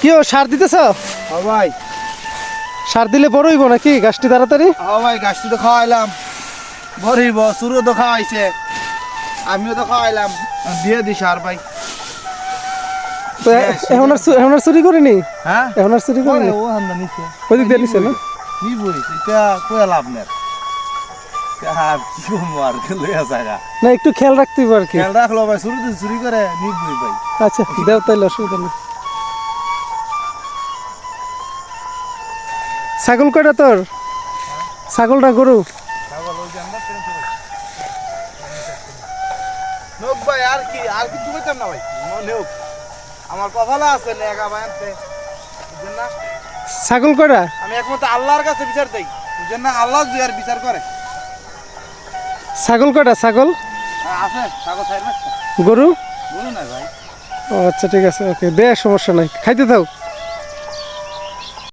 কি ও সার দিতেছ? হ্যাঁ ভাই। সার দিলে বড় হইব নাকি গাছটি তাড়াতাড়ি? হ্যাঁ ভাই, গাছটি তো খাওয়াইলাম, বড়ইব। চুরও তো খাওয়াইছে, আমিও তো খাওয়াইলাম, দিয়ে দিস আর ভাই। তো এখন আর চুরি করিনি? হ্যাঁ, এখন আর চুরি করিনি? ও হান্দা নিচ্ছে, ওই দিক দিয়ে নিছে না? কি বলিস এটা? কয়ে লাভ নেই আর কি করবো, আর লইয়া জায়গা না একটু খেয়াল রাখতে হইব আর কি। খেয়াল রাখলো ভাই, শুরু তো চুরি করে নিবই ভাই। আচ্ছা দেও তাইলে, অসুবিধা নেই। ছাগল কয়টা তোর? ছাগলটা গরু? নোক ভাই, আর কি চুকাইতাম না ভাই, নোক আমার কপালে আছে না একা ভাই আনতে, বুঝছেন না? ছাগল কয়টা? আমি একমাত্র আল্লাহর কাছে বিচার দেই, বুঝছেন না? আল্লাহ যে আর বিচার করে। ছাগল কয়টা? ছাগল আছে কাগজ ছাড়বে, গরু? বলুন না ভাই। ও আচ্ছা ঠিক আছে, ওকে দে, সমস্যা নাই, খাইতে দাও।